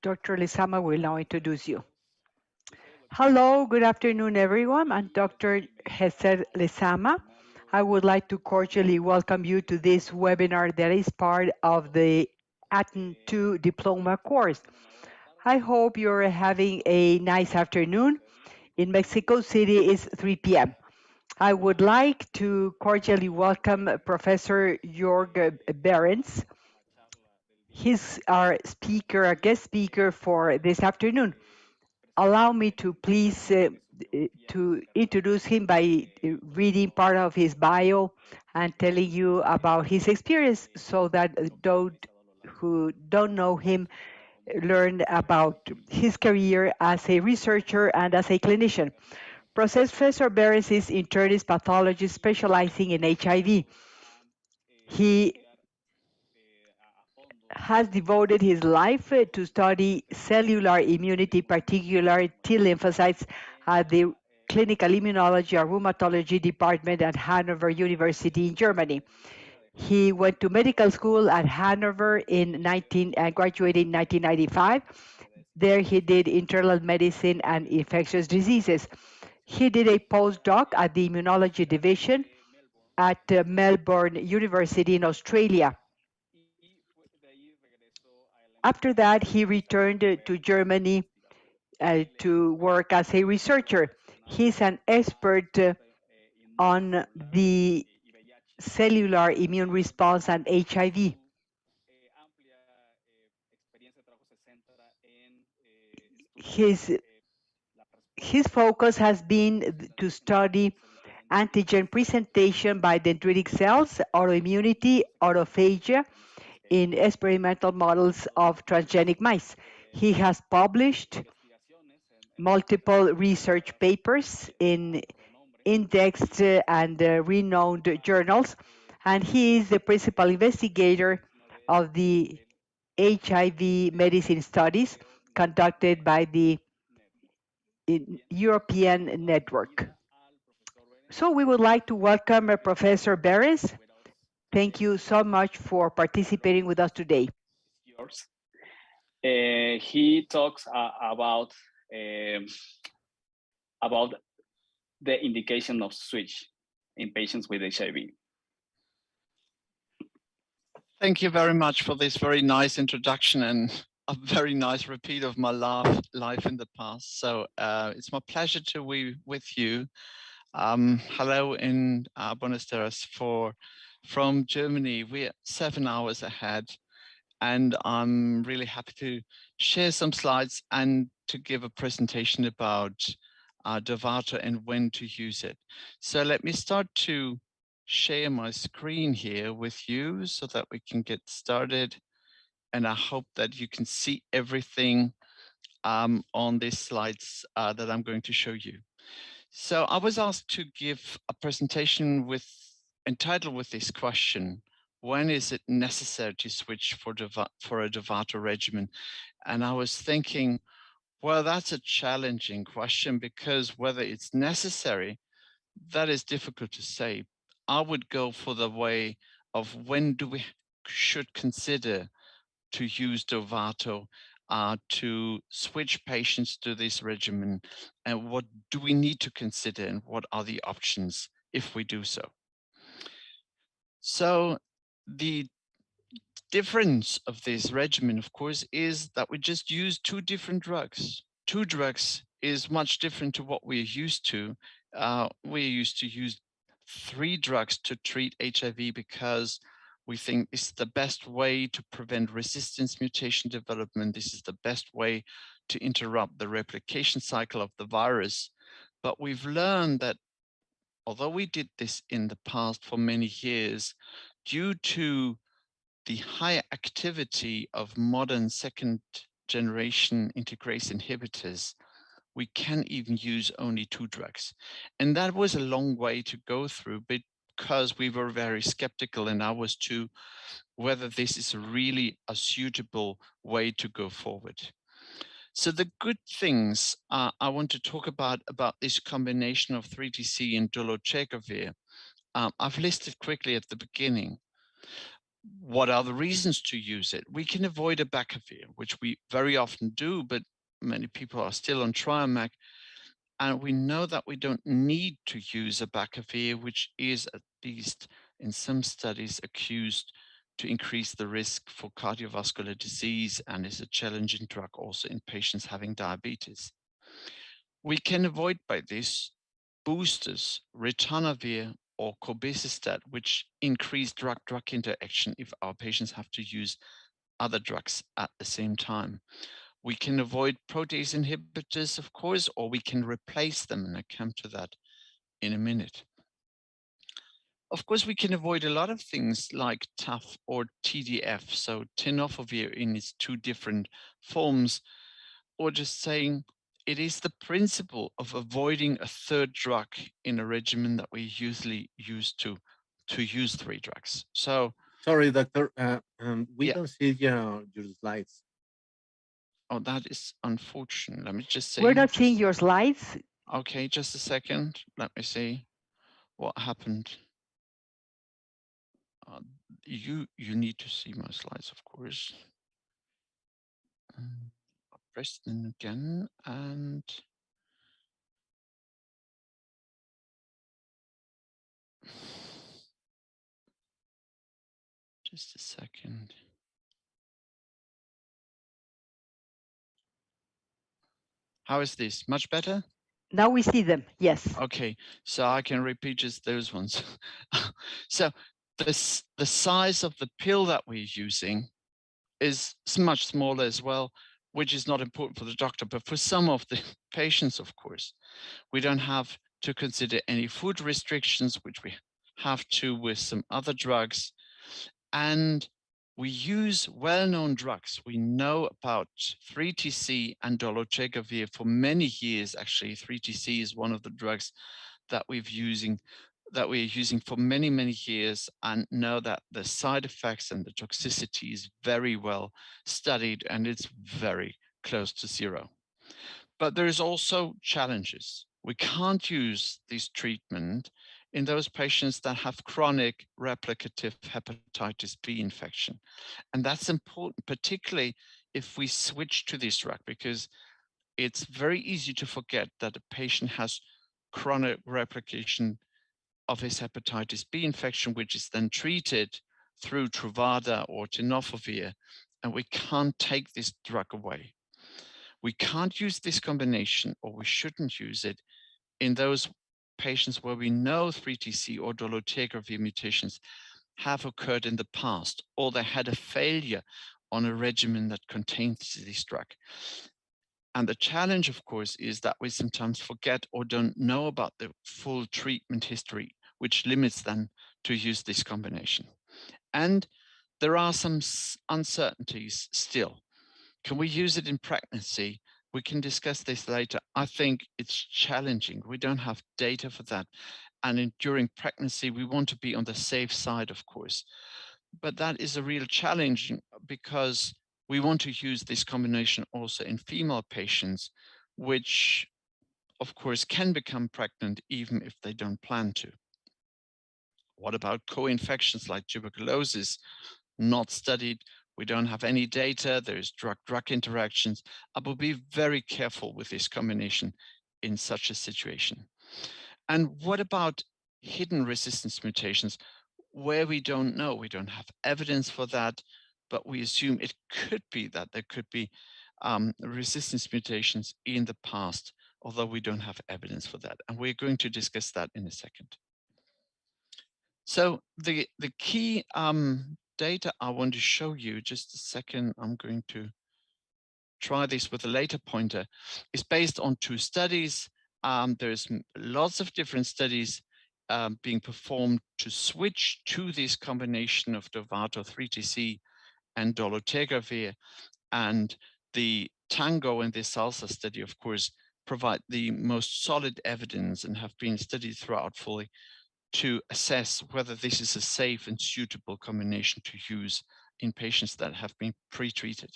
Dr. Lizama will now introduce you. Hello, good afternoon, everyone. I'm Dr. Hester Lizama. I would like to cordially welcome you to this webinar that is part of the ATN 2 diploma course. I hope you're having a nice afternoon. In Mexico City, it's 3 p.m. I would like to cordially welcome Professor Georg Behrens. He's our speaker, our guest speaker for this afternoon. Allow me to please to introduce him by reading part of his bio and telling you about his experience so that those who don't know him learn about his career as a researcher and as a clinician. Professor Behrens is internist pathologist specializing in HIV. He has devoted his life to study cellular immunity, particularly T lymphocytes, at the clinical immunology and rheumatology department at Hanover University in Germany. He went to medical school at Hanover and graduated in 1995. There he did internal medicine and infectious diseases. He did a postdoc at the immunology division at Melbourne University in Australia. After that, he returned to Germany to work as a researcher. He's an expert on the cellular immune response and HIV. His, his focus has been to study antigen presentation by dendritic cells, autoimmunity, autophagia in experimental models of transgenic mice. He has published multiple research papers in indexed and renowned journals, and he is the principal investigator of the HIV medicine studies conducted by the European network. So we would like to welcome Professor Behrens. Thank you so much for participating with us today. Yours. He talks about the indication of switch in patients with HIV. Thank you very much for this very nice introduction and a very nice repeat of my life in the past. So it's my pleasure to be with you. Hello in Buenos Aires from Germany. We're 7 hours ahead, and I'm really happy to share some slides and to give a presentation about Dovato and when to use it. So let me start to share my screen here with you so that we can get started. And I hope that you can see everything on these slides that I'm going to show you. So I was asked to give a presentation entitled with this question: when is it necessary to switch for a Dovato regimen? And I was thinking, well, that's a challenging question, because whether it's necessary, that is difficult to say. I would go for the way of when should consider to use Dovato to switch patients to this regimen, and what do we need to consider, and what are the options if we do so. So the difference of this regimen, of course, is that we just use two different drugs. Two drugs is much different to what we're used to. We're used to use 3 drugs to treat HIV because we think this is the best way to prevent resistance mutation development. This is the best way to interrupt the replication cycle of the virus. But we've learned that although we did this in the past for many years, due to the high activity of modern second generation integrase inhibitors, we can even use only 2 drugs. And that was a long way to go through because we were very skeptical, and I was too, whether this is really a suitable way to go forward. So the good things I want to talk about this combination of 3TC and dolutegravir, I've listed quickly at the beginning. What are the reasons to use it? We can avoid abacavir, which we very often do, but many people are still on Triamac. And we know that we don't need to use abacavir, which is, at least in some studies, accused to increase the risk for cardiovascular disease and is a challenging drug also in patients having diabetes. We can avoid by this boosters, ritonavir or cobicistat, which increase drug-drug interaction if our patients have to use other drugs at the same time. We can avoid protease inhibitors, of course, or we can replace them, and I come to that in a minute. Of course, we can avoid a lot of things like TAF or TDF, so tenofovir in its two different forms, or just saying it is the principle of avoiding a third drug in a regimen that we usually use to use 3 drugs. So, sorry, doctor, we yeah. don't see your slides. Oh, that is unfortunate. Let me just say. We're not seeing your slides. Okay, just a second. Let me see what happened. You need to see my slides, of course. I'll press them again and just a second. How is this? Much better? Now we see them, yes. Okay, so I can repeat just those ones. So the size of the pill that we're using is much smaller as well, which is not important for the doctor, but for some of the patients, of course. We don't have to consider any food restrictions, which we have to with some other drugs. And we use well-known drugs. We know about 3TC and dolutegravir for many years. Actually, 3TC is one of the drugs that we're using for many, many years, and know that the side effects and the toxicity is very well studied, and it's very close to 0. But there's also challenges. We can't use this treatment in those patients that have chronic replicative hepatitis B infection. And that's important, particularly if we switch to this drug, because it's very easy to forget that a patient has chronic replication of his hepatitis B infection, which is then treated through Truvada or tenofovir, and we can't take this drug away. We can't use this combination, or we shouldn't use it, in those patients where we know 3TC or dolutegravir mutations have occurred in the past, or they had a failure on a regimen that contains this drug. And the challenge, of course, is that we sometimes forget or don't know about the full treatment history, which limits them to use this combination. And there are some uncertainties still. Can we use it in pregnancy? We can discuss this later. I think it's challenging. We don't have data for that. And during pregnancy, we want to be on the safe side, of course. But that is a real challenge because we want to use this combination also in female patients, which, of course, can become pregnant even if they don't plan to. What about co-infections like tuberculosis? Not studied. We don't have any data. There's drug-drug interactions. I will be very careful with this combination in such a situation. And what about hidden resistance mutations where we don't know? We don't have evidence for that, but we assume it could be that there could be resistance mutations in the past, although we don't have evidence for that. And we're going to discuss that in a second. So the key data I want to show you, just a second, I'm going to try this with a later pointer, is based on 2 studies. There's lots of different studies being performed to switch to this combination of Dovato 3TC and dolutegravir, and the Tango and the Salsa study, of course, provide the most solid evidence and have been studied throughout fully to assess whether this is a safe and suitable combination to use in patients that have been pre-treated.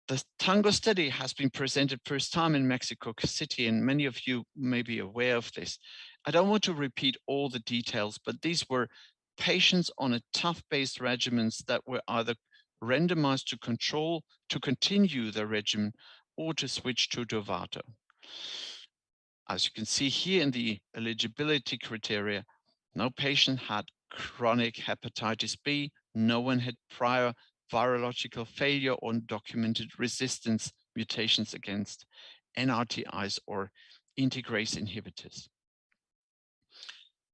The Tango study has been presented first time in Mexico City, and many of you may be aware of this. I don't want to repeat all the details, but these were patients on a tough-based regimens that were either randomized to control, to continue the regimen, or to switch to Dovato. As you can see here in the eligibility criteria, no patient had chronic hepatitis B, no one had prior virological failure or documented resistance mutations against NRTIs or integrase inhibitors.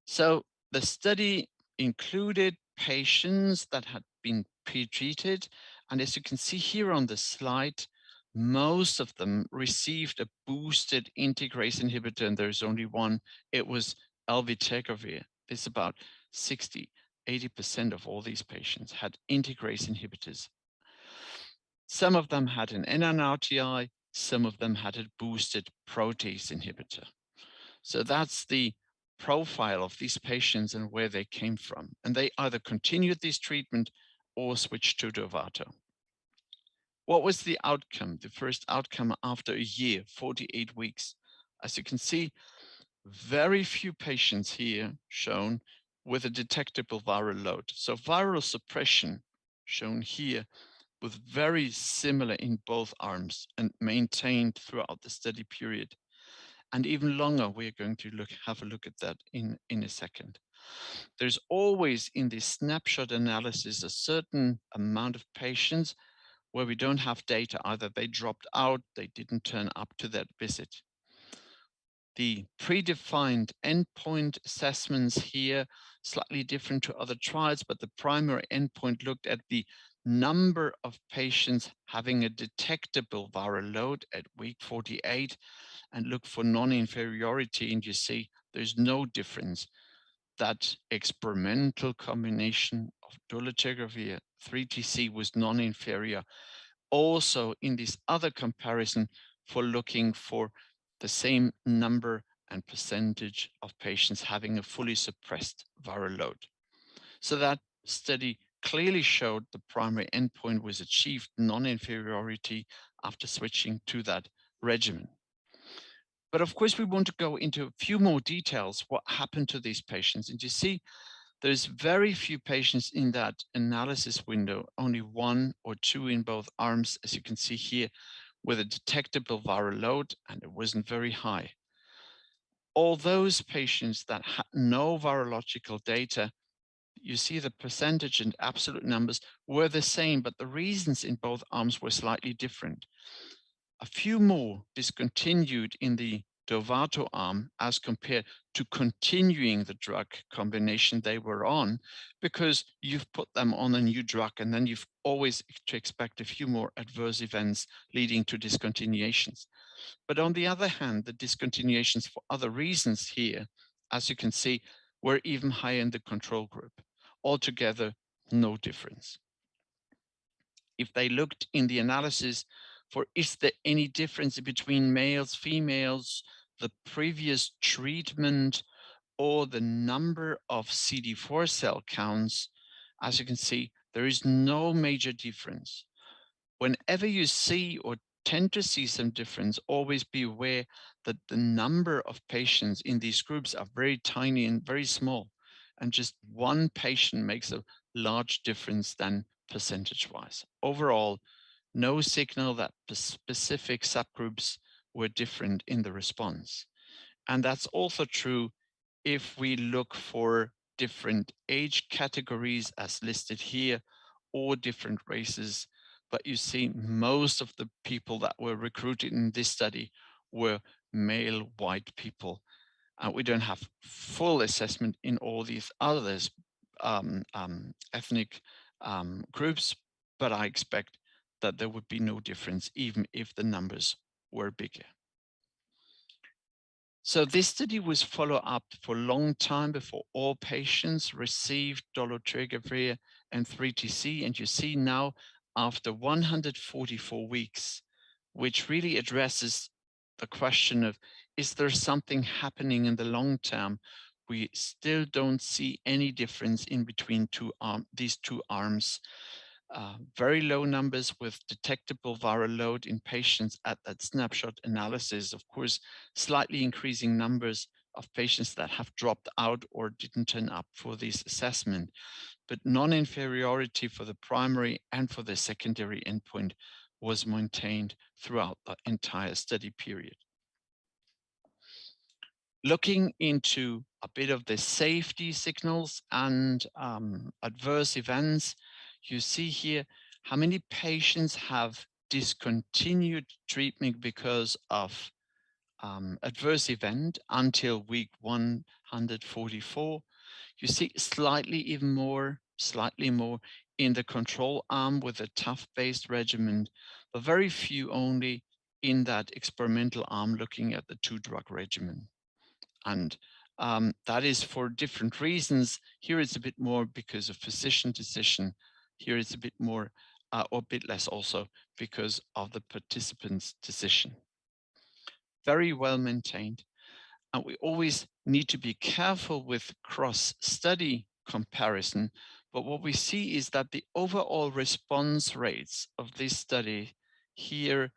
So the study included patients that had been pre-treated, and as you can see here on the slide, most of them received a boosted integrase inhibitor, and there's only one. It was elvitegravir. This about 60–80% of all these patients had integrase inhibitors. Some of them had an NNRTI, some of them had a boosted protease inhibitor. So that's the profile of these patients and where they came from. And they either continued this treatment or switched to Dovato. What was the outcome? The first outcome after a year, 48 weeks. As you can see, very few patients here shown with a detectable viral load. So viral suppression shown here was very similar in both arms and maintained throughout the study period. And even longer, we're going to have a look at that in a second. There's always in this snapshot analysis a certain amount of patients where we don't have data. Either they dropped out, they didn't turn up to that visit. The predefined endpoint assessments here, slightly different to other trials, but the primary endpoint looked at the number of patients having a detectable viral load at week 48 and look for non-inferiority, and you see there's no difference. That experimental combination of dolutegravir 3TC was non-inferior. Also in this other comparison for looking for the same number and percentage of patients having a fully suppressed viral load. So that study clearly showed the primary endpoint was achieved non-inferiority after switching to that regimen. But of course, we want to go into a few more details what happened to these patients. And you see, there's very few patients in that analysis window, only one or two in both arms, as you can see here, with a detectable viral load, and it wasn't very high. All those patients that had no virological data, you see the percentage and absolute numbers were the same, but the reasons in both arms were slightly different. A few more discontinued in the Dovato arm as compared to continuing the drug combination they were on, because you've put them on a new drug and then you've always to expect a few more adverse events leading to discontinuations. But on the other hand, the discontinuations for other reasons here, as you can see, were even higher in the control group. Altogether, no difference. If they looked in the analysis for is there any difference between males, females, the previous treatment, or the number of CD4 cell counts, as you can see, there is no major difference. Whenever you see or tend to see some difference, always be aware that the number of patients in these groups are very tiny and very small, and just one patient makes a large difference then percentage-wise. Overall, no signal that the specific subgroups were different in the response. And that's also true if we look for different age categories as listed here, or different races. But you see, most of the people that were recruited in this study were male white people. We don't have full assessment in all these others ethnic groups, but I expect that there would be no difference even if the numbers were bigger. So this study was followed up for a long time before all patients received dolutegravir and 3TC, and you see now after 144 weeks, which really addresses the question of, is there something happening in the long term? We still don't see any difference in between these two arms. Very low numbers with detectable viral load in patients at that snapshot analysis. Of course, slightly increasing numbers of patients that have dropped out or didn't turn up for this assessment, but non-inferiority for the primary and for the secondary endpoint was maintained throughout the entire study period. Looking into a bit of the safety signals and adverse events, you see here how many patients have discontinued treatment because of adverse event until week 144. You see slightly more in the control arm with a tough-based regimen, but very few only in that experimental arm looking at the 2-drug regimen. And that is for different reasons. Here it's a bit more because of physician decision. Here it's a bit more or a bit less also because of the participant's decision. Very well maintained. And we always need to be careful with cross-study comparison. But what we see is that the overall response rates of this study here,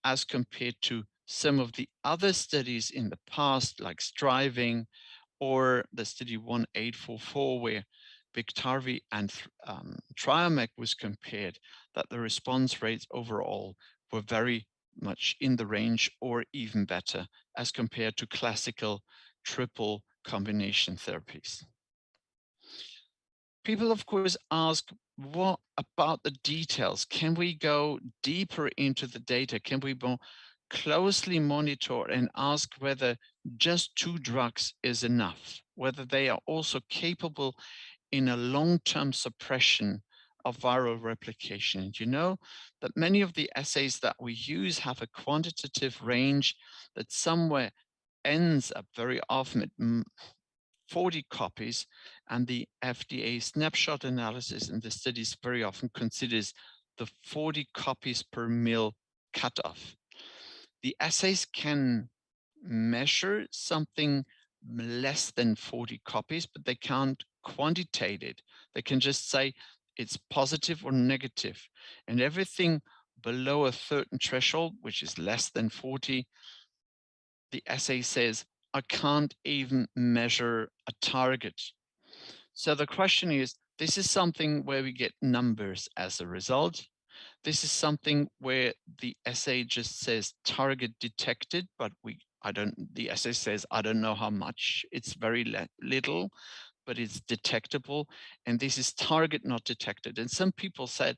as compared to some of the other studies in the past, like Striving or the study 1844, where Biktarvy and Triamec was compared, that the response rates overall were very much in the range or even better as compared to classical triple combination therapies. People, of course, ask, what about the details? Can we go deeper into the data? Can we more closely monitor and ask whether just 2 drugs is enough, whether they are also capable in a long-term suppression of viral replication? And you know that many of the assays that we use have a quantitative range that somewhere ends up very often at 40 copies, and the FDA snapshot analysis in the studies very often considers the 40 copies per mil cutoff. The assays can measure something less than 40 copies, but they can't quantitate it. They can just say it's positive or negative. And everything below a certain threshold, which is less than 40, the assay says, I can't even measure a target. So the question is, this is something where we get numbers as a result. This is something where the assay just says target detected, but the assay says, I don't know how much. It's very little, but it's detectable. And this is target not detected. And some people said,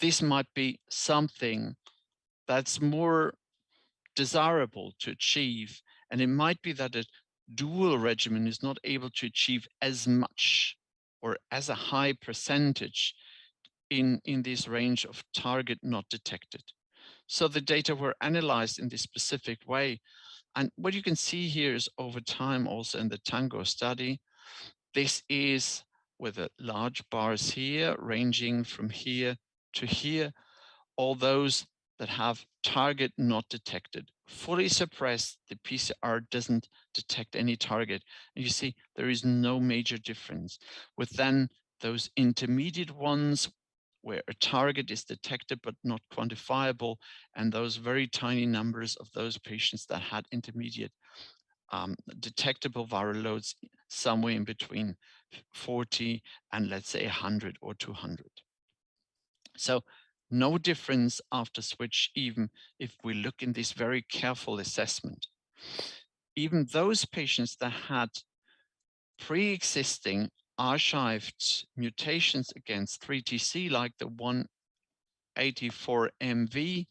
this might be something that's more desirable to achieve. And it might be that a dual regimen is not able to achieve as much or as a high percentage in this range of target not detected. So the data were analyzed in this specific way. And what you can see here is over time also in the Tango study, this is with the large bars here, ranging from here to here, all those that have target not detected. Fully suppressed, the PCR doesn't detect any target. And you see there is no major difference. With then those intermediate ones where a target is detected but not quantifiable, and those very tiny numbers of those patients that had intermediate detectable viral loads somewhere in between 40 and let's say 100 or 200. So no difference after switch, even if we look in this very careful assessment. Even those patients that had pre-existing archived mutations against 3TC, like the 184MV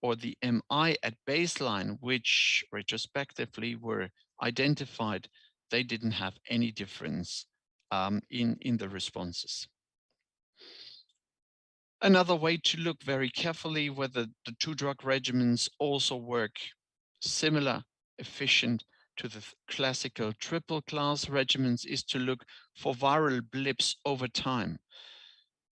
or the MI at baseline, which retrospectively were identified, they didn't have any difference in the responses. Another way to look very carefully whether the 2-drug regimens also work similar, efficient to the classical triple class regimens is to look for viral blips over time.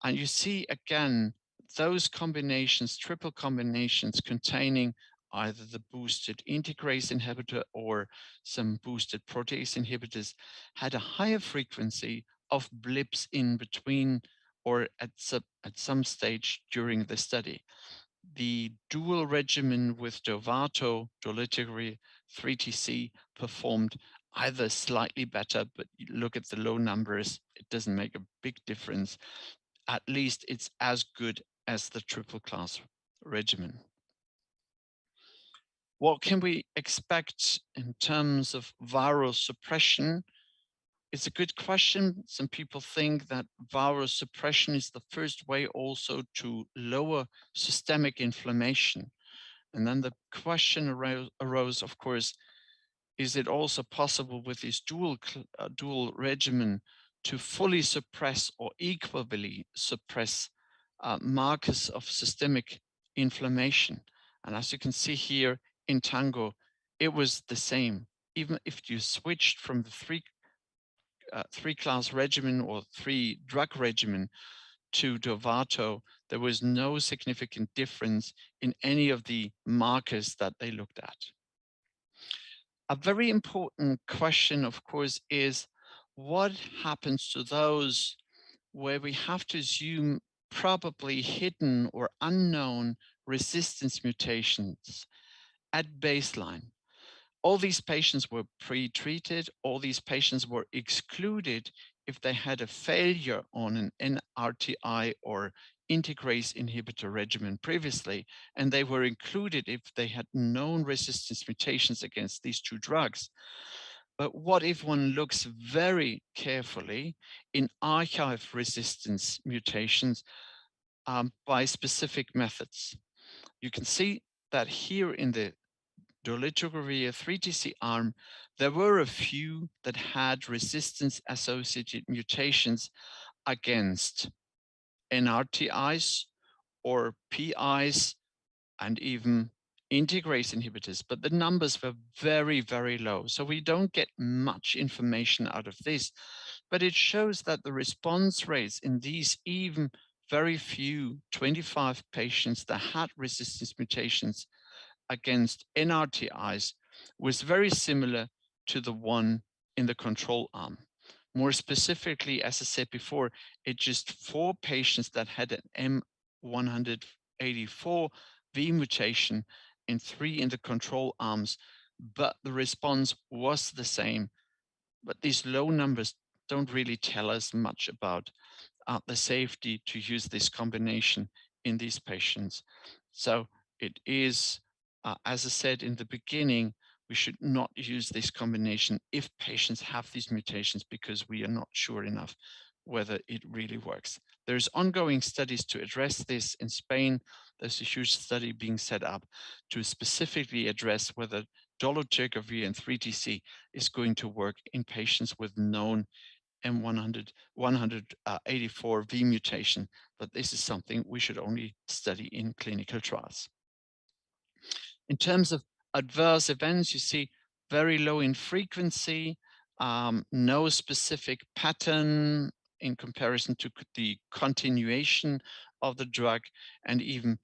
And you see again, those combinations, triple combinations containing either the boosted integrase inhibitor or some boosted protease inhibitors had a higher frequency of blips in between or at some stage during the study. The dual regimen with Dovato, dolutegravir, 3TC performed either slightly better, but you look at the low numbers, it doesn't make a big difference. At least it's as good as the triple class regimen. What can we expect in terms of viral suppression? It's a good question. Some people think that viral suppression is the first way also to lower systemic inflammation. And then the question arose, of course, is it also possible with this dual regimen to fully suppress or equally suppress markers of systemic inflammation? And as you can see here in Tango, it was the same. Even if you switched from the three class regimen or 3-drug regimen to Dovato, there was no significant difference in any of the markers that they looked at. A very important question, of course, is what happens to those where we have to assume probably hidden or unknown resistance mutations at baseline? All these patients were pre-treated. All these patients were excluded if they had a failure on an NRTI or integrase inhibitor regimen previously, and they were included if they had known resistance mutations against these two drugs. But what if one looks very carefully in archive resistance mutations by specific methods? You can see that here in the dolutegravir 3TC arm, there were a few that had resistance-associated mutations against NRTIs or PIs and even integrase inhibitors, but the numbers were very, very low. So we don't get much information out of this, but it shows that the response rates in these even very few 25 patients that had resistance mutations against NRTIs was very similar to the one in the control arm. More specifically, as I said before, it's just 4 patients that had an M184V mutation and 3 in the control arms, but the response was the same. But these low numbers don't really tell us much about the safety to use this combination in these patients. So it is, as I said in the beginning, we should not use this combination if patients have these mutations because we are not sure enough whether it really works. There's ongoing studies to address this in Spain. There's a huge study being set up to specifically address whether dolutegravir and 3TC is going to work in patients with known M184V mutation, but this is something we should only study in clinical trials. In terms of adverse events, you see very low in frequency, no specific pattern in comparison to the continuation of the drug, and even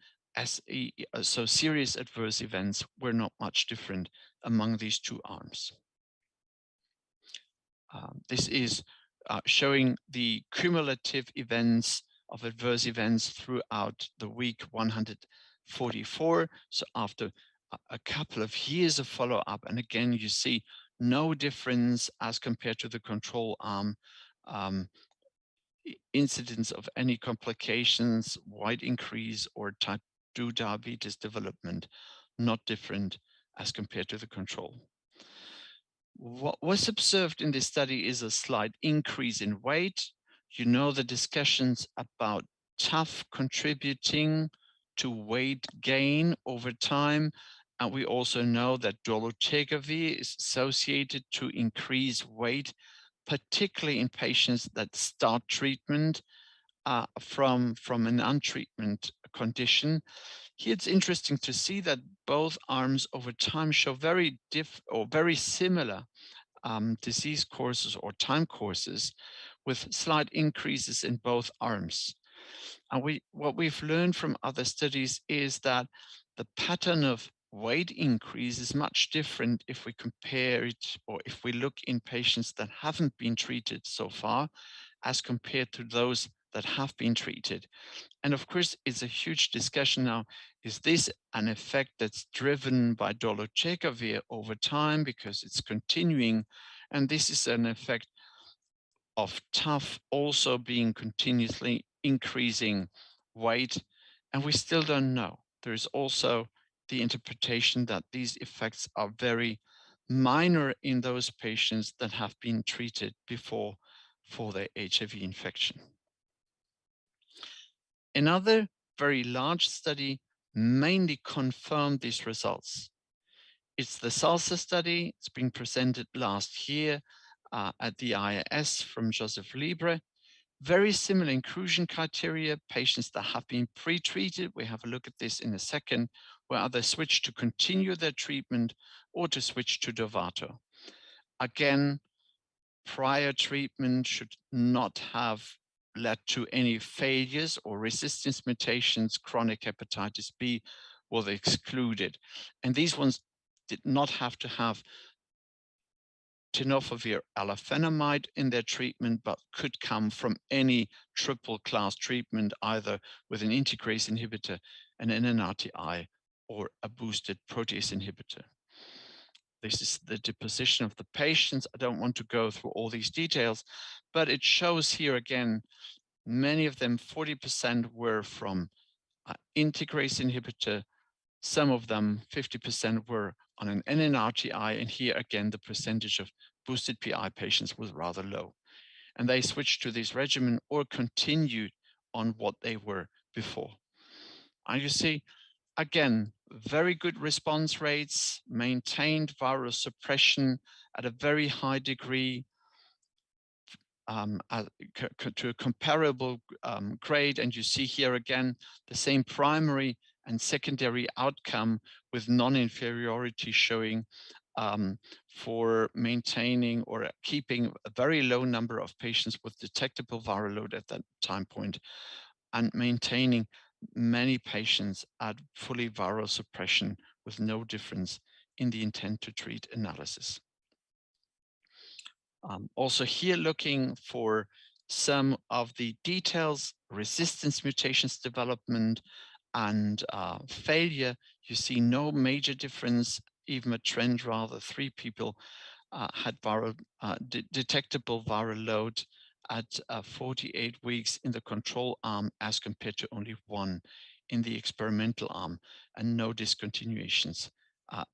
so serious adverse events were not much different among these two arms. This is showing the cumulative events of adverse events throughout the week 144. So after a couple of years of follow-up, and again, you see no difference as compared to the control arm, incidence of any complications, wide increase, or type 2 diabetes development, not different as compared to the control. What was observed in this study is a slight increase in weight. You know the discussions about TUF contributing to weight gain over time. And we also know that dolutegravir is associated to increase weight, particularly in patients that start treatment from an untreatment condition. Here it's interesting to see that both arms over time show very similar disease courses or time courses with slight increases in both arms. And what we've learned from other studies is that the pattern of weight increase is much different if we compare it or if we look in patients that haven't been treated so far as compared to those that have been treated. And of course, it's a huge discussion now. Is this an effect that's driven by dolutegravir over time because it's continuing? And this is an effect of TUF also being continuously increasing weight. And we still don't know. There is also the interpretation that these effects are very minor in those patients that have been treated before for their HIV infection. Another very large study mainly confirmed these results. It's the Salsa study. It's been presented last year at the IAS from Joseph Libre. Very similar inclusion criteria, patients that have been pre-treated. We have a look at this in a second, where either switch to continue their treatment or to switch to Dovato. Again, prior treatment should not have led to any failures or resistance mutations. Chronic hepatitis B was excluded. And these ones did not have to have tenofovir alafenamide in their treatment, but could come from any triple class treatment, either with an integrase inhibitor, an NNRTI, or a boosted protease inhibitor. This is the deposition of the patients. I don't want to go through all these details, but it shows here again, many of them, 40% were from integrase inhibitor. Some of them, 50%, were on an NNRTI, and here again, the percentage of boosted PI patients was rather low. And they switched to this regimen or continued on what they were before. And you see, again, very good response rates, maintained viral suppression at a very high degree, to a comparable grade. And you see here again, the same primary and secondary outcome with non-inferiority showing for maintaining or keeping a very low number of patients with detectable viral load at that time point, and maintaining many patients at fully viral suppression with no difference in the intent to treat analysis. Also here looking for some of the details, resistance mutations development and failure, you see no major difference, even a trend rather. 3 people had viral detectable viral load at 48 weeks in the control arm as compared to only 1 in the experimental arm, and no discontinuations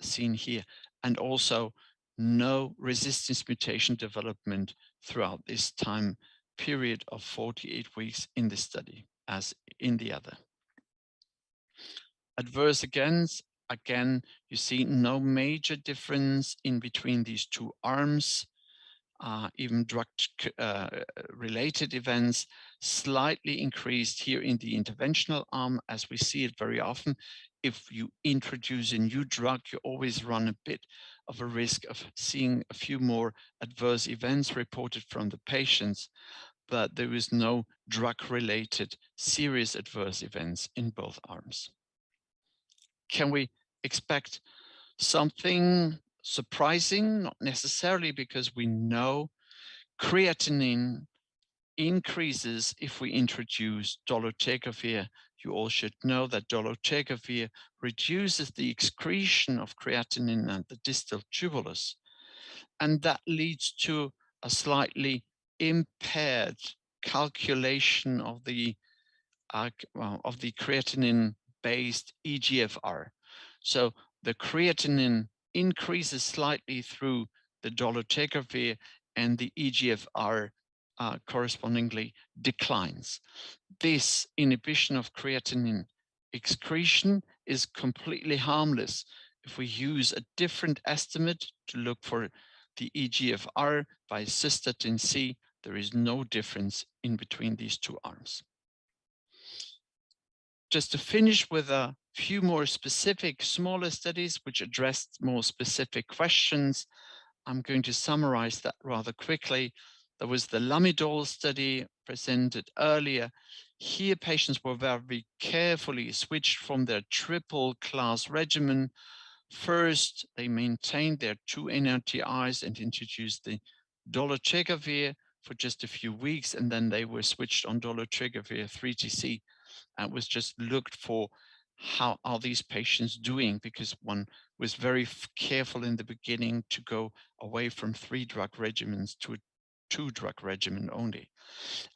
seen here. And also no resistance mutation development throughout this time period of 48 weeks in this study as in the other. Adverse events, again, you see no major difference in between these 2 arms. Even drug-related events slightly increased here in the interventional arm, as we see it very often. If you introduce a new drug, you always run a bit of a risk of seeing a few more adverse events reported from the patients, but there is no drug-related serious adverse events in both arms. Can we expect something surprising? Not necessarily, because we know creatinine increases if we introduce dolutegravir. You all should know that dolutegravir reduces the excretion of creatinine at the distal tubulus, and that leads to a slightly impaired calculation of the creatinine-based EGFR. So the creatinine increases slightly through the dolutegravir, and the EGFR correspondingly declines. This inhibition of creatinine excretion is completely harmless. If we use a different estimate to look for the EGFR by cystatin C, there is no difference in between these 2 arms. Just to finish with a few more specific, smaller studies which addressed more specific questions, I'm going to summarize that rather quickly. There was the Lumidoll study presented earlier. Here, patients were very carefully switched from their triple class regimen. First, they maintained their 2 NRTIs and introduced the dolutegravir for just a few weeks, and then they were switched on dolutegravir 3TC, and was just looked for how are these patients doing, because one was very careful in the beginning to go away from 3-drug regimens to a 2-drug regimen only.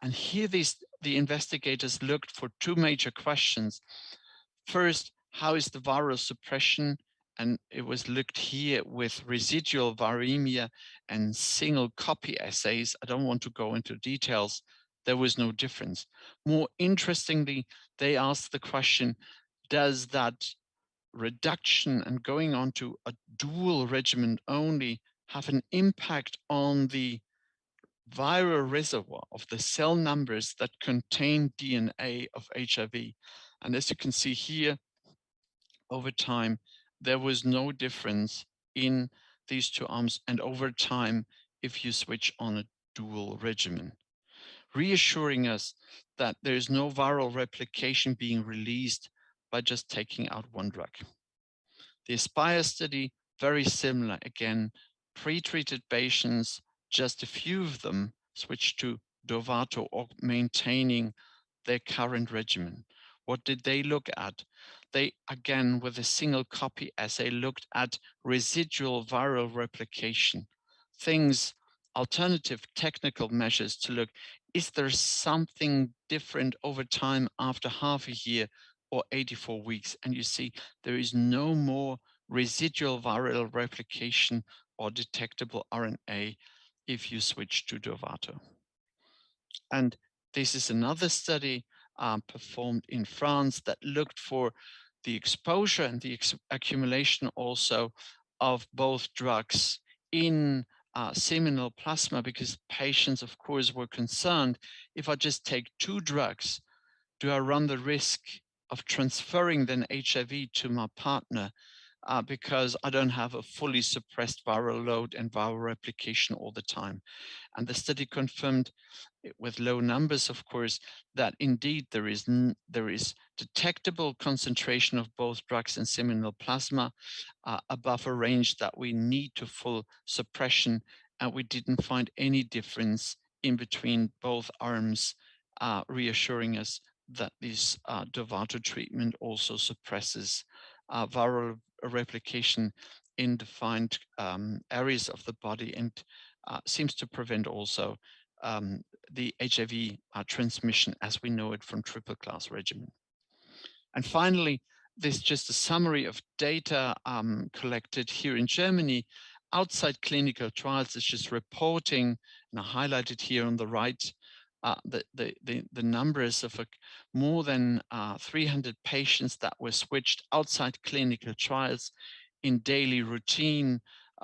And here the investigators looked for 2 major questions. First, how is the viral suppression? And it was looked here with residual viremia and single copy assays. I don't want to go into details. There was no difference. More interestingly, they asked the question, does that reduction and going on to a dual regimen only have an impact on the viral reservoir of the cell numbers that contain DNA of HIV? And as you can see here, over time, there was no difference in these 2 arms, and over time, if you switch on a dual regimen, reassuring us that there is no viral replication being released by just taking out 1 drug. The ASPIRE study, very similar. Again, pre-treated patients, just a few of them switched to Dovato or maintaining their current regimen. What did they look at? They, again, with a single copy assay, looked at residual viral replication, things, alternative technical measures to look, is there something different over time after half a year or 84 weeks? And you see there is no more residual viral replication or detectable RNA if you switch to Dovato. And this is another study performed in France that looked for the exposure and the accumulation also of both drugs in seminal plasma, because patients, of course, were concerned, if I just take 2 drugs, do I run the risk of transferring then HIV to my partner because I don't have a fully suppressed viral load and viral replication all the time? And the study confirmed, with low numbers, of course, that indeed there is detectable concentration of both drugs in seminal plasma above a range that we need to full suppression, and we didn't find any difference in between both arms, reassuring us that this Dovato treatment also suppresses viral replication in defined areas of the body, and seems to prevent also the HIV transmission as we know it from triple class regimen. And finally, this is just a summary of data collected here in Germany outside clinical trials. It's just reporting, and I highlighted here on the right the numbers of more than 300 patients that were switched outside clinical trials in daily routine,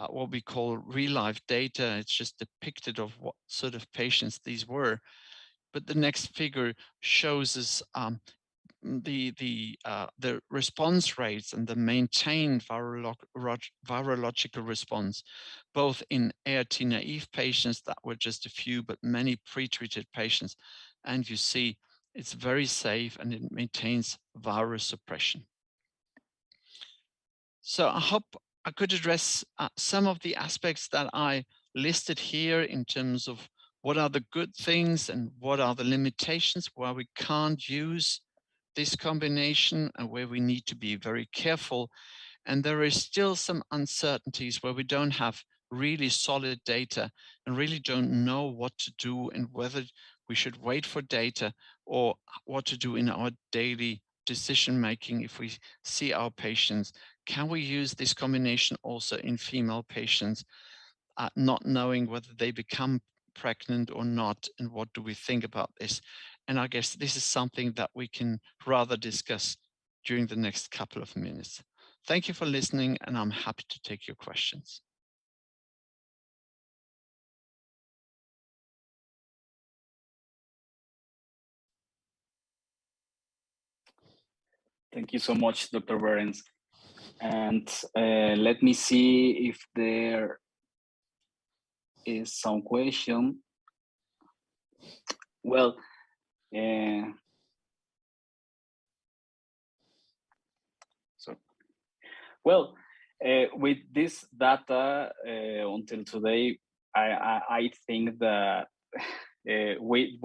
what we call real life data. It's just depicted of what sort of patients these were. But the next figure shows us the response rates and the maintained virological response, both in ART naive patients that were just a few, but many pre-treated patients. And you see it's very safe and it maintains virus suppression. So I hope I could address some of the aspects that I listed here in terms of what are the good things and what are the limitations where we can't use this combination and where we need to be very careful. And there is still some uncertainties where we don't have really solid data and really don't know what to do and whether we should wait for data or what to do in our daily decision making. If we see our patients, can we use this combination also in female patients, not knowing whether they become pregnant or not, and what do we think about this? And I guess this is something that we can rather discuss during the next couple of minutes. Thank you for listening, and I'm happy to take your questions. Thank you so much, Dr. Behrens. And let me see if there is some question. Well, with this data until today, I think that we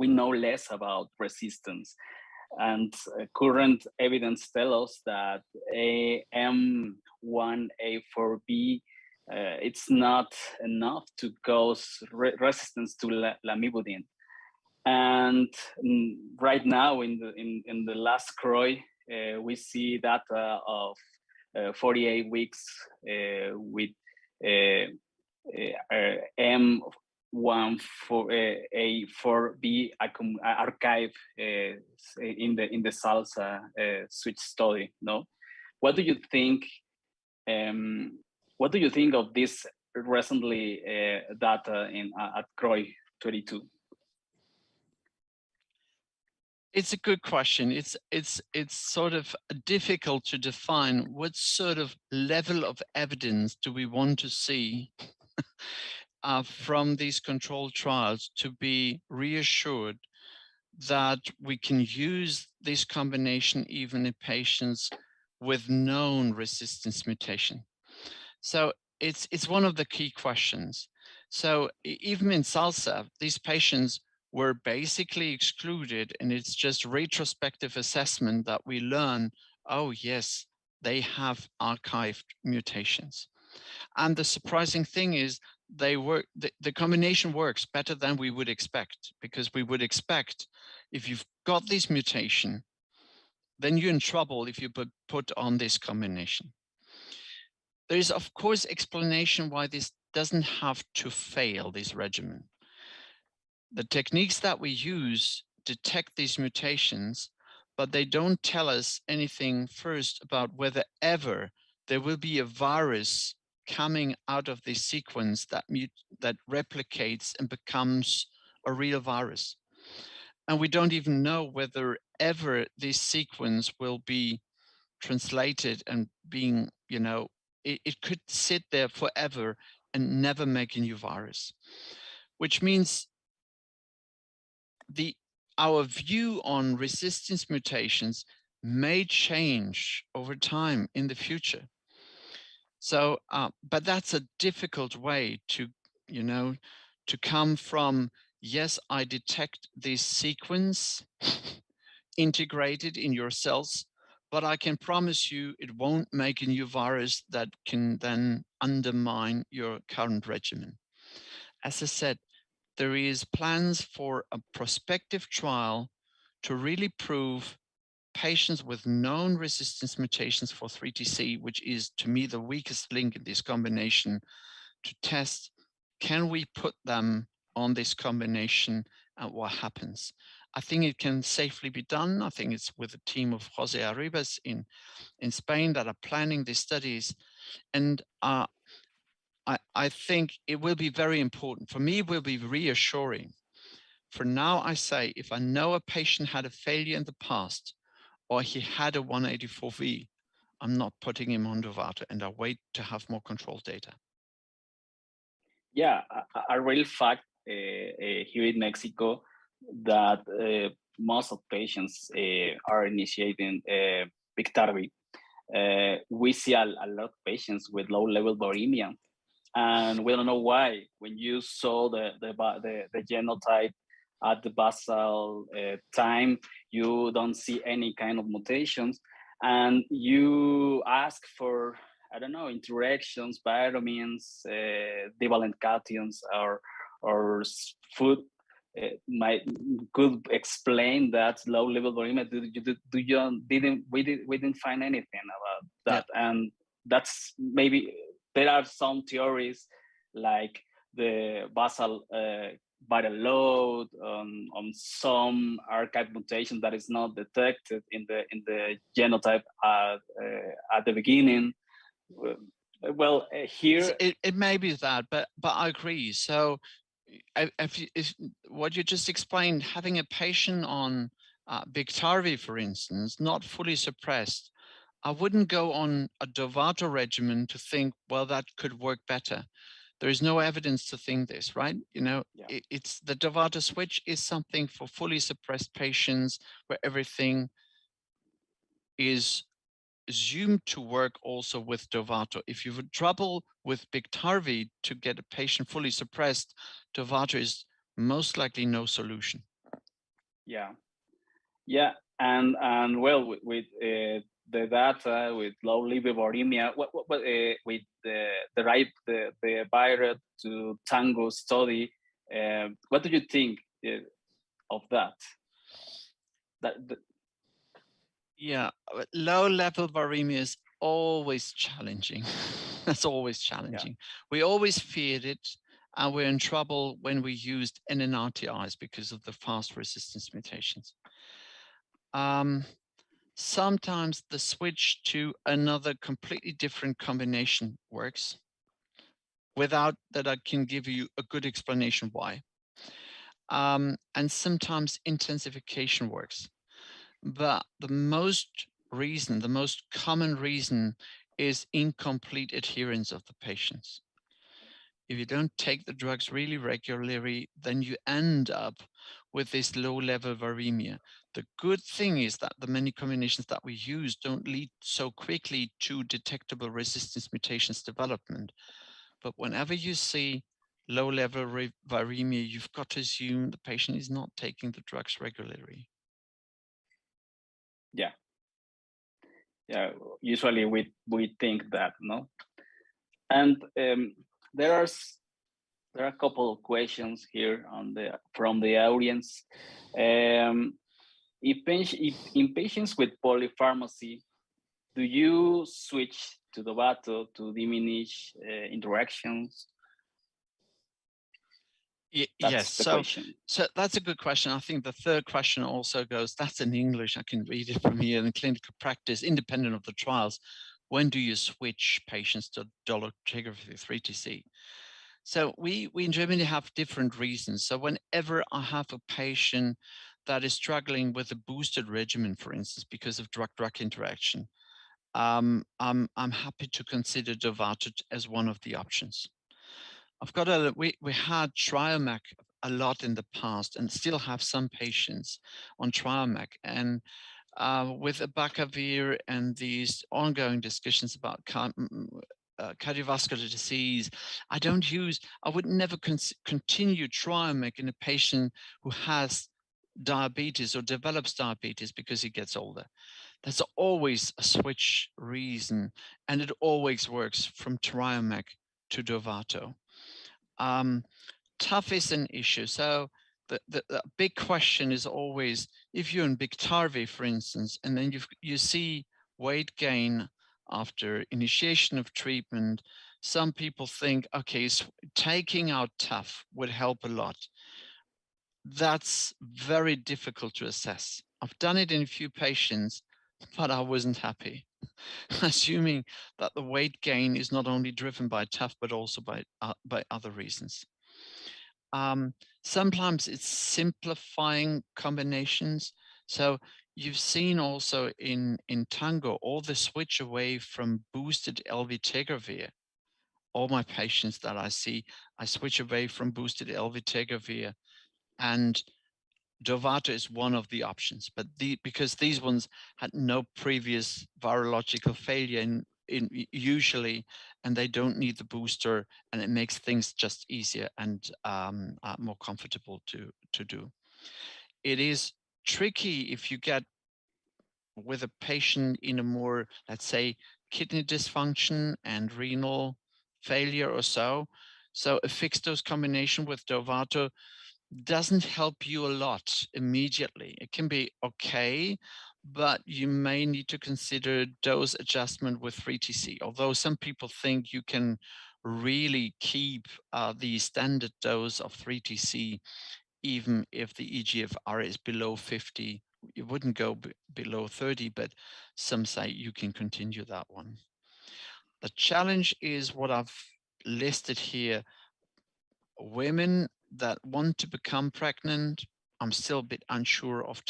know less about resistance, and current evidence tells us that AM1A4B it's not enough to cause resistance to lamivudine. And right now in the last CROI, we see data of 48 weeks with M14A4B archive in the Salsa switch study. No, what do you think? What do you think of this recently data at CROI 22? It's a good question. It's sort of difficult to define what sort of level of evidence do we want to see from these controlled trials to be reassured that we can use this combination even in patients with known resistance mutation. So it's one of the key questions. So even in Salsa, these patients were basically excluded, and it's just retrospective assessment that we learn, oh yes, they have archived mutations. And the surprising thing is they work, the combination works better than we would expect, because we would expect if you've got this mutation, then you're in trouble if you put on this combination. There is, of course, explanation why this doesn't have to fail, this regimen. The techniques that we use detect these mutations, but they don't tell us anything first about whether ever there will be a virus coming out of this sequence that replicates and becomes a real virus. And we don't even know whether ever this sequence will be translated and being, you know, it could sit there forever and never make a new virus, which means our view on resistance mutations may change over time in the future. So, but that's a difficult way to, you know, to come from, yes, I detect this sequence integrated in your cells, but I can promise you it won't make a new virus that can then undermine your current regimen. As I said, there is plans for a prospective trial to really prove patients with known resistance mutations for 3TC, which is to me the weakest link in this combination, to test, can we put them on this combination and what happens? I think it can safely be done. I think it's with a team of Jose Arribas in Spain that are planning these studies. And I think it will be very important. For me, it will be reassuring. For now, I say, if I know a patient had a failure in the past, or he had a 184V, I'm not putting him on Dovato, and I wait to have more controlled data. Yeah, a real fact here in Mexico that most of patients are initiating Biktarvy. We see a lot of patients with low-level viremia, and we don't know why. When you saw the genotype at the basal time, you don't see any kind of mutations, and you ask for, I don't know, interactions, vitamins, divalent cations, or food could explain that low level viremia. We didn't find anything about that, yeah. And that's maybe there are some theories like the basal viral load on some archive mutation that is not detected in the genotype at the beginning. Well, here it may be that, but I agree. So if what you just explained, having a patient on Biktarvy, for instance, not fully suppressed, I wouldn't go on a Dovato regimen to think, well, that could work better. There is no evidence to think this, right? You know, yeah. It's the Dovato switch is something for fully suppressed patients where everything is assumed to work also with Dovato. If you have trouble with Biktarvy to get a patient fully suppressed, Dovato is most likely no solution. Yeah, and well, with the data with low liver viremia, with the Bayret to Tango study, what do you think of that? Yeah, low level viremia is always challenging. That's always challenging. Yeah. We always feared it, and we're in trouble when we used NNRTIs because of the fast resistance mutations. Sometimes the switch to another completely different combination works without that I can give you a good explanation why. And sometimes intensification works. But the most common reason is incomplete adherence of the patients. If you don't take the drugs really regularly, then you end up with this low-level viremia. The good thing is that the many combinations that we use don't lead so quickly to detectable resistance mutations development. But whenever you see low-level viremia, you've got to assume the patient is not taking the drugs regularly. Yeah, usually we think that, no? And there are a couple of questions here from the audience. In patients with polypharmacy, do you switch to Dovato to diminish interactions? Yes, so that's a good question. I think the third question also goes, that's in English, I can read it from here, in clinical practice, independent of the trials. When do you switch patients to dolutegravir 3TC? So we in Germany have different reasons. So whenever I have a patient that is struggling with a boosted regimen, for instance, because of drug-drug interaction, I'm happy to consider Dovato as one of the options. We had Trialmac a lot in the past and still have some patients on Trialmac. And with abacavir and these ongoing discussions about cardiovascular disease, I would never continue Trialmac in a patient who has diabetes or develops diabetes because he gets older. There's always a switch reason, and it always works from Trialmac to Dovato. Tough is an issue. So the big question is always, if you're in Biktarvy, for instance, and then you see weight gain after initiation of treatment, some people think, okay, so taking out tough would help a lot. That's very difficult to assess. I've done it in a few patients, but I wasn't happy. Assuming that the weight gain is not only driven by tough, but also by other reasons. Sometimes it's simplifying combinations. So you've seen also in Tango, all the switch away from boosted elvitegravir. All my patients that I see, I switch away from boosted elvitegravir, and Dovato is one of the options, but because these ones had no previous virological failure usually, and they don't need the booster, and it makes things just easier and more comfortable to do. It is tricky if you get with a patient in a more, let's say, kidney dysfunction and renal failure or so. So a fixed dose combination with Dovato doesn't help you a lot immediately. It can be okay, but you may need to consider dose adjustment with 3TC. Although some people think you can really keep the standard dose of 3TC, even if the EGFR is below 50, it wouldn't go below 30, but some say you can continue that one. The challenge is what I've listed here. Women that want to become pregnant, I'm still a bit unsure of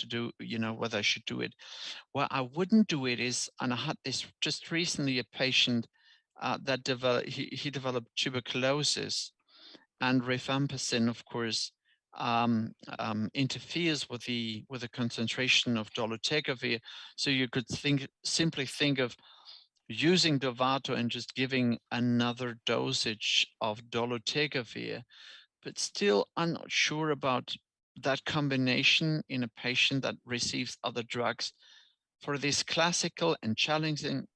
whether I should do it. Where I wouldn't do it is, and I had this just recently, a patient that developed tuberculosis, and rifampicin, of course, interferes with the concentration of dolutegravir. So you could simply think of using Dovato and just giving another dosage of dolutegravir, but still I'm not sure about that combination in a patient that receives other drugs. For these classical and challenging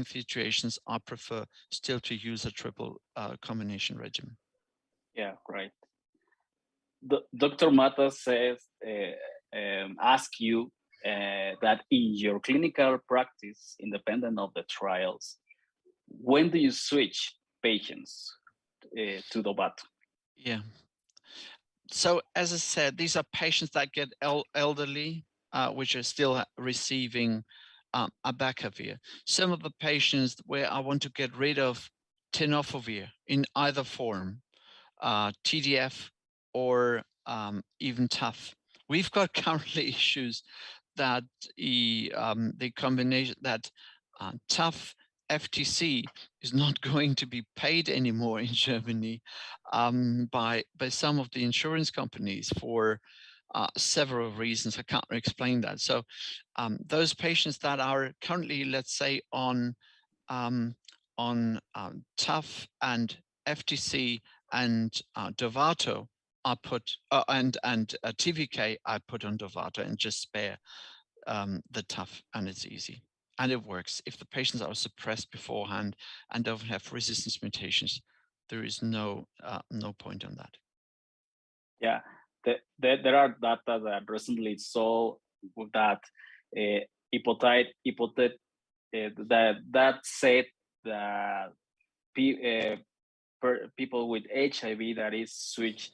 situations, I prefer still to use a triple combination regimen. Yeah, right. Dr. Mata says, ask you that in your clinical practice, independent of the trials, when do you switch patients to Dovato? Yeah. So as I said, these are patients that get elderly, which are still receiving abacavir. Some of the patients where I want to get rid of tenofovir in either form, TDF or even TAF. We've got currently issues that the combination that TAF FTC is not going to be paid anymore in Germany by some of the insurance companies for several reasons. I can't explain that. So those patients that are currently, let's say, on TAF and FTC and Dovato, I put and TVK I put on Dovato and just spare the TAF, and it's easy and it works. If the patients are suppressed beforehand and don't have resistance mutations, there is no point on that. Yeah, there are data that recently saw that that said that people with HIV that is switched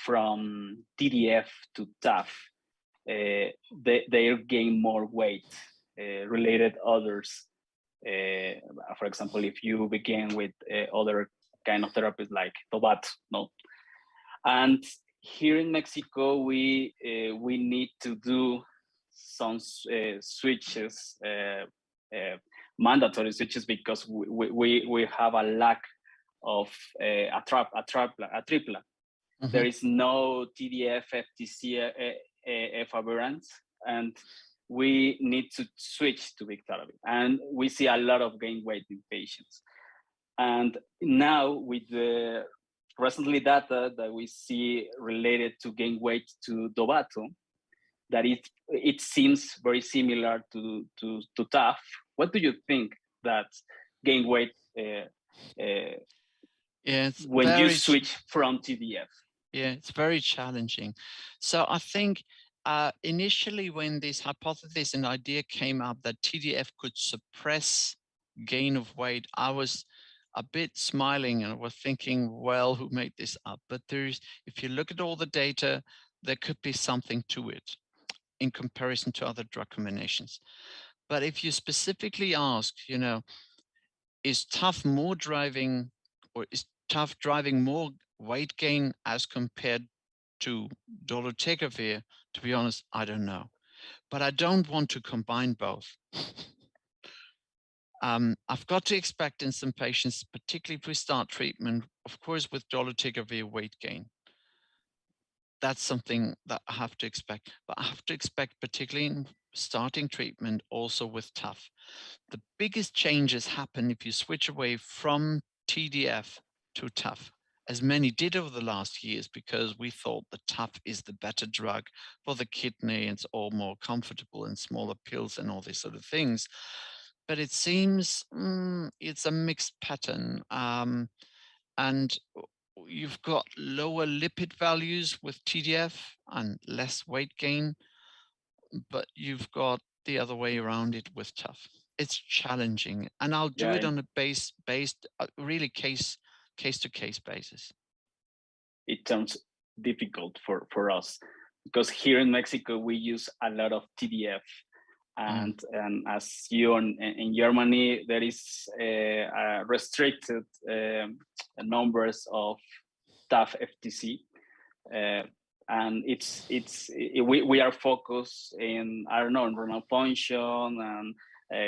from TDF to TAF, they gain more weight related others. For example, if you begin with other kind of therapies like Dovato, no. And here in Mexico, we need to do some switches, mandatory switches, because we have a lack of a tripla. Mm-hmm. There is no TDF, FTC, efavirenz, and we need to switch to Biktarvy. And we see a lot of gain weight in patients. And now with the recently data that we see related to gain weight to Dovato, that it seems very similar to TAF. What do you think that gain weight when you switch from TDF? Yeah, it's very challenging. So I think initially when this hypothesis and idea came up that TDF could suppress gain of weight, I was a bit smiling and was thinking, well, who made this up? But if you look at all the data, there could be something to it in comparison to other drug combinations. But if you specifically ask, is TAF more driving, or is TAF driving more weight gain as compared to dolutegravir? To be honest, I don't know. But I don't want to combine both. I've got to expect in some patients, particularly if we start treatment, of course, with dolutegravir weight gain. That's something that I have to expect. But I have to expect, particularly in starting treatment, also with TAF. The biggest changes happen if you switch away from TDF to TAF, as many did over the last years, because we thought the TAF is the better drug for the kidney. It's all more comfortable and smaller pills and all these sort of things. But it seems it's a mixed pattern. And you've got lower lipid values with TDF and less weight gain, but you've got the other way around it with TAF. It's challenging, and I'll do it on a based really case-to-case basis. It sounds difficult for us, because here in Mexico we use a lot of TDF, and as you in Germany, there is restricted numbers of TAF FTC, and we are focused in, I don't know, in renal function and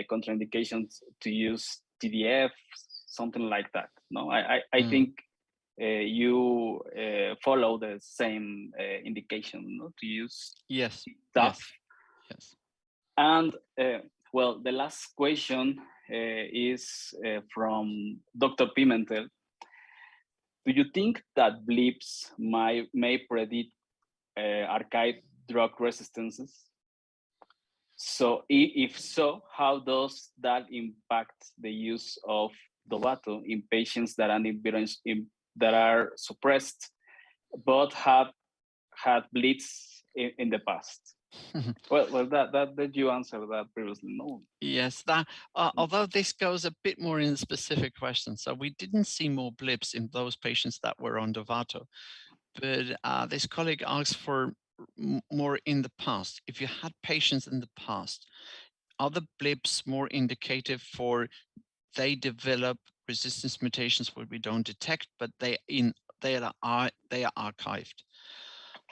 contraindications to use TDF, something like that. No, I think you follow the same indication, no, to use Yes. stuff. Yes. And well, the last question is from Dr. Pimentel. Do you think that blips may predict archaic drug resistances? So if so, how does that impact the use of Dovato in patients that are suppressed but have had bleeds in the past? Well, that you answered that previously, no? Yes, that although this goes a bit more in the specific question, so we didn't see more blips in those patients that were on Dovato, but this colleague asked for more in the past. If you had patients in the past, are the blips more indicative for they develop resistance mutations where we don't detect, but they are archived?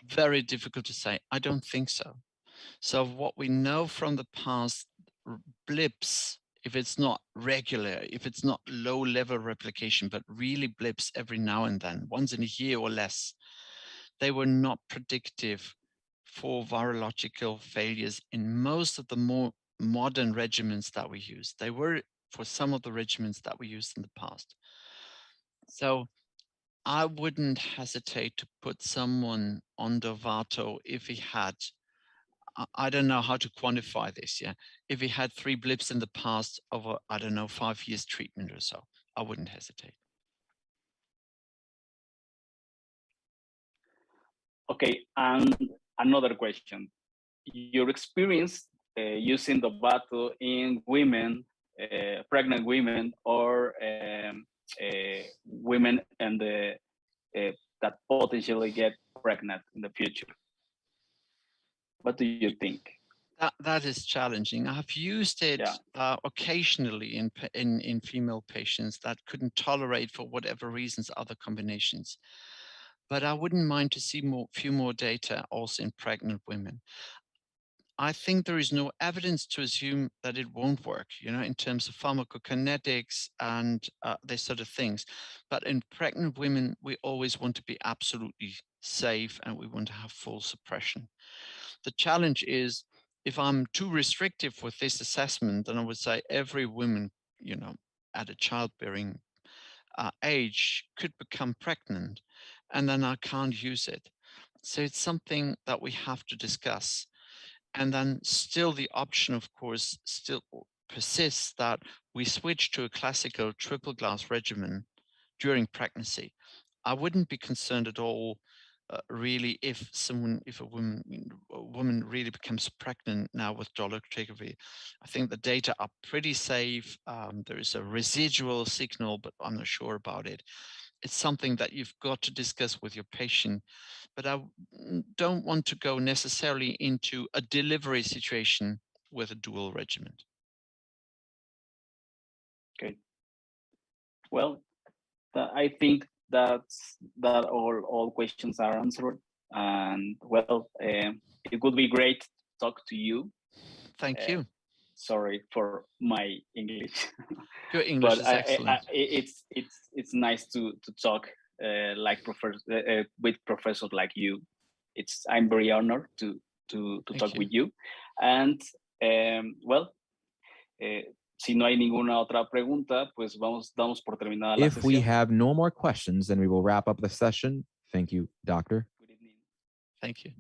Very difficult to say. I don't think so. So what we know from the past, blips, if it's not regular, if it's not low level replication, but really blips every now and then, once in a year or less, they were not predictive for virological failures in most of the more modern regimens that we use. They were for some of the regimens that we used in the past. So I wouldn't hesitate to put someone on Dovato if he had, I don't know how to quantify this, yeah. If he had 3 blips in the past over, I don't know, 5 years treatment or so, I wouldn't hesitate. Okay, and another question. Your experience using Dovato in women, pregnant women, or women and that potentially get pregnant in the future. What do you think? That is challenging. I've used it occasionally in female patients that couldn't tolerate, for whatever reasons, other combinations. But I wouldn't mind to see few more data also in pregnant women. I think there is no evidence to assume that it won't work, you know, in terms of pharmacokinetics and these sort of things. But in pregnant women, we always want to be absolutely safe and we want to have full suppression. The challenge is, if I'm too restrictive with this assessment, then I would say every woman, you know, at a childbearing age could become pregnant, and then I can't use it. So it's something that we have to discuss. And then still the option, of course, still persists that we switch to a classical triple glass regimen during pregnancy. I wouldn't be concerned at all, really, if a woman really becomes pregnant now with dolutegravir. I think the data are pretty safe. There is a residual signal, but I'm not sure about it. It's something that you've got to discuss with your patient, but I don't want to go necessarily into a delivery situation with a dual regimen. Okay. Well, I think that all questions are answered, and well, it would be great to talk to you. Thank you. Sorry for my English. Your English is excellent. It's nice to talk like with professors like you. I'm very honored to talk with you. And well, si no hay ninguna otra pregunta, pues damos por terminada la sesión. If we have no more questions, then we will wrap up the session. Thank you, Doctor. Good evening. Thank you.